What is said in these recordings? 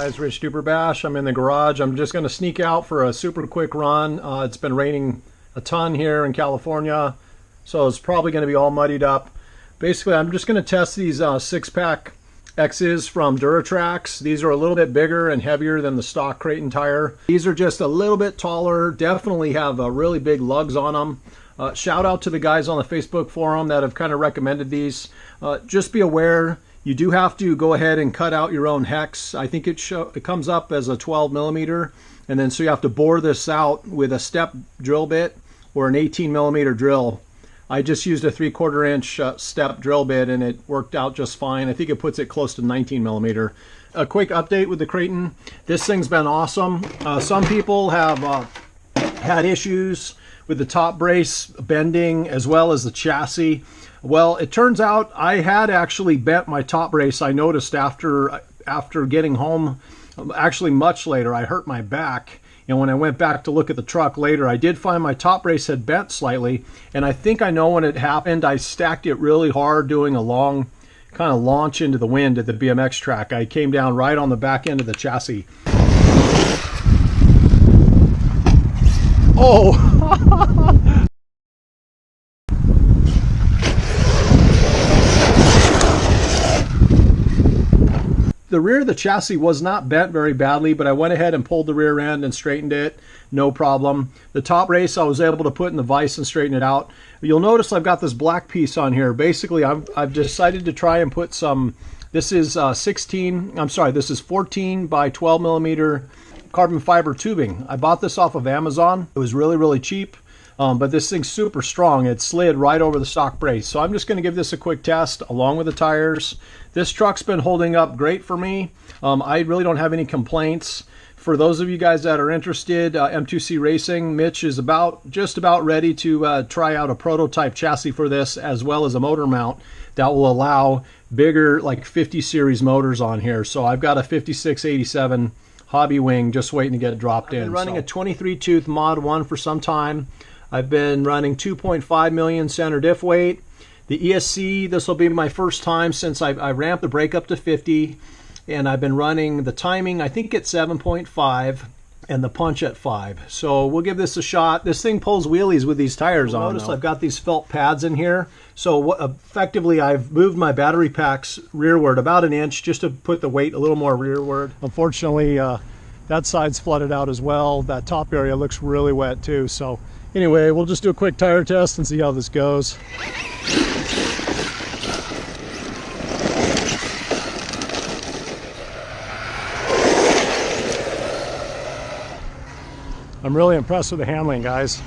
Guys, Rich Duper Bash. I'm in the garage. I'm just going to sneak out for a super quick run. It's been raining a ton here in California, so it's probably going to be all muddied up. Basically, I'm just going to test these 6-pack X's from Duratrax. These are a little bit bigger and heavier than the stock Creighton tire. These are just a little bit taller, definitely have really big lugs on them. Shout out to the guys on the Facebook forum that have kind of recommended these. Just be aware, you do have to go ahead and cut out your own hex. I think it comes up as a 12 millimeter, and then so you have to bore this out with a step drill bit or an 18 millimeter drill. I just used a 3/4 inch step drill bit and it worked out just fine. I think it puts it close to 19 millimeter. A quick update with the Creighton. This thing's been awesome. Some people have had issues with the top brace bending as well as the chassis. Well, it turns out I had actually bent my top brace. I noticed after getting home, actually much later, I hurt my back. And when I went back to look at the truck later, I did find my top brace had bent slightly. And I think I know when it happened. I stacked it really hard doing a long kind of launch into the wind at the BMX track. I came down right on the back end of the chassis. Oh! The rear of the chassis was not bent very badly, but I went ahead and pulled the rear end and straightened it, no problem. The top brace I was able to put in the vise and straighten it out. You'll notice I've got this black piece on here. Basically, I've decided to try and put some, this is 14 by 12 millimeter carbon fiber tubing. I bought this off of Amazon. It was really, really cheap. But this thing's super strong. It slid right over the stock brace. So I'm just going to give this a quick test along with the tires. This truck's been holding up great for me. I really don't have any complaints. For those of you guys that are interested, M2C Racing, Mitch is just about ready to try out a prototype chassis for this, as well as a motor mount that will allow bigger, like 50 series motors on here. So I've got a 5687 Hobby Wing just waiting to get dropped in. I've been running a 23 tooth Mod 1 for some time. I've been running 2.5 million center diff weight. The ESC, this will be my first time since I ramped the brake up to 50, and I've been running the timing, I think at 7.5 and the punch at 5. So we'll give this a shot. This thing pulls wheelies with these tires on. Notice I've got these felt pads in here. So effectively I've moved my battery packs rearward about an inch just to put the weight a little more rearward. Unfortunately, that side's flooded out as well. That top area looks really wet too. So anyway, we'll just do a quick tire test and see how this goes. I'm really impressed with the handling, guys.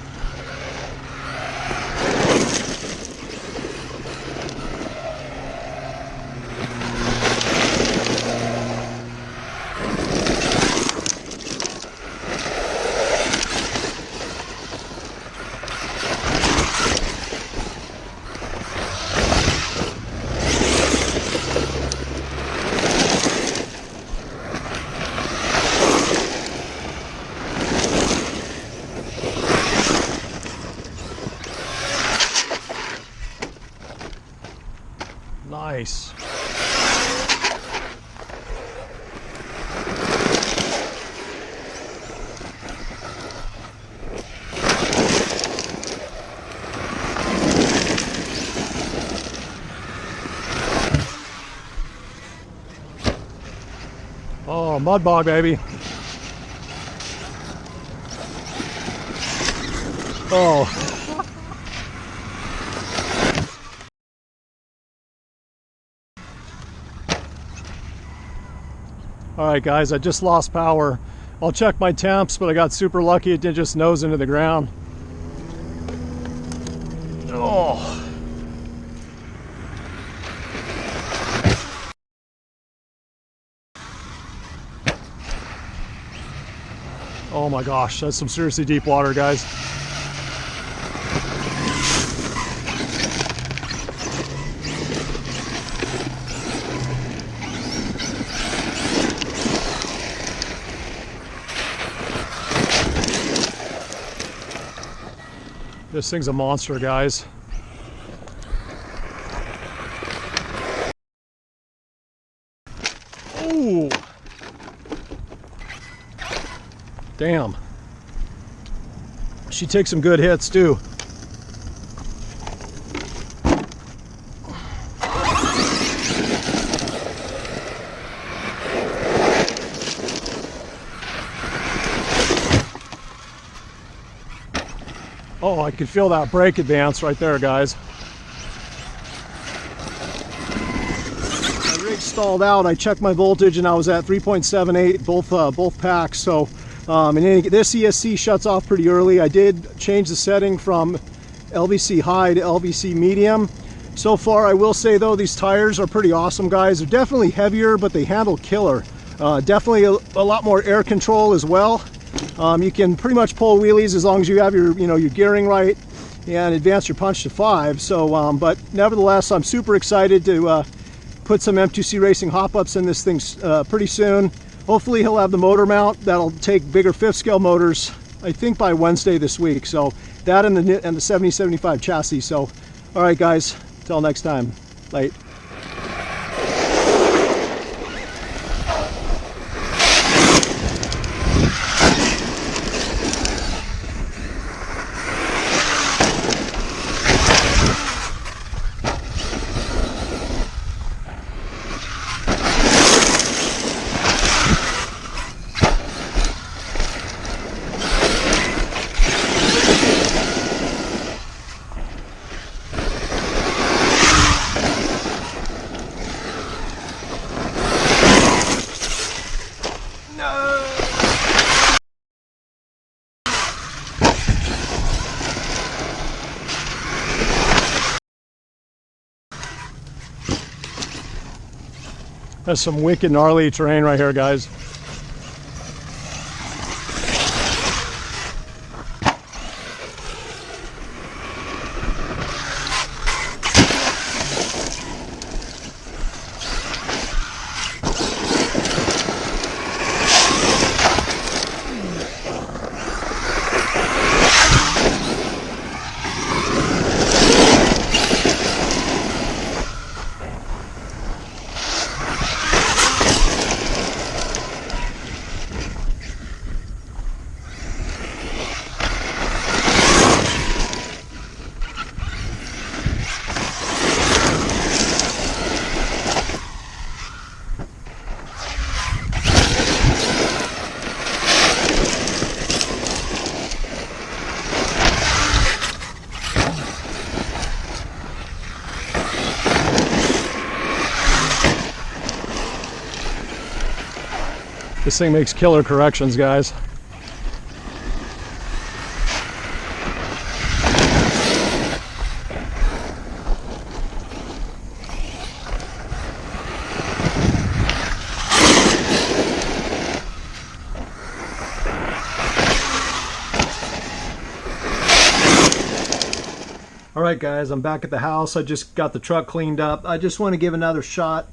Nice. Oh, mud bog, baby. Oh. All right, guys, I just lost power. I'll check my temps, but I got super lucky. It didn't just nose into the ground. Oh. Oh my gosh, that's some seriously deep water, guys. This thing's a monster, guys. Ooh. Damn. She takes some good hits too. Oh, I can feel that brake advance right there, guys. My rig stalled out. I checked my voltage and I was at 3.78 both packs. So and this ESC shuts off pretty early. I did change the setting from LVC high to LVC medium. So far, I will say though, these tires are pretty awesome, guys. They're definitely heavier, but they handle killer. Definitely a lot more air control as well. You can pretty much pull wheelies as long as you have your gearing right and advance your punch to 5. So, but nevertheless, I'm super excited to put some M2C Racing hop-ups in this thing pretty soon. Hopefully he'll have the motor mount that'll take bigger 5th scale motors, I think by Wednesday this week. So that and the 7075 chassis. So, all right, guys, till next time. Late. That's some wicked gnarly terrain right here, guys. This thing makes killer corrections, guys. All right, guys, I'm back at the house. I just got the truck cleaned up. I just want to give another shot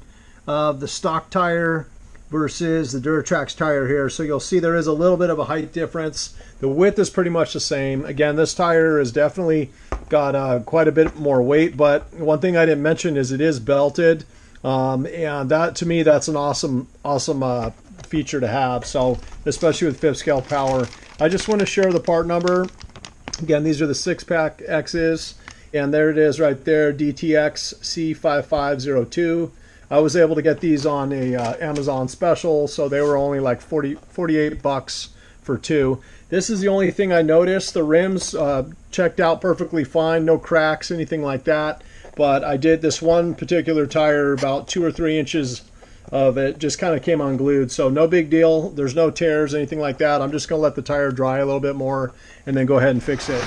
of the stock tire versus the Duratrax tire here. So you'll see there is a little bit of a height difference. The width is pretty much the same. Again, this tire has definitely got quite a bit more weight, but one thing I didn't mention is it is belted. And that, to me, that's an awesome feature to have. So especially with 5th scale power. I just want to share the part number. Again, these are the 6-pack X's, and there it is right there, DTX C5502. I was able to get these on a Amazon special, so they were only like 48 bucks for 2. This is the only thing I noticed. The rims checked out perfectly fine, no cracks, anything like that. But I did this one particular tire, about 2 or 3 inches of it just kind of came unglued. So no big deal. There's no tears, anything like that. I'm just going to let the tire dry a little bit more and then go ahead and fix it.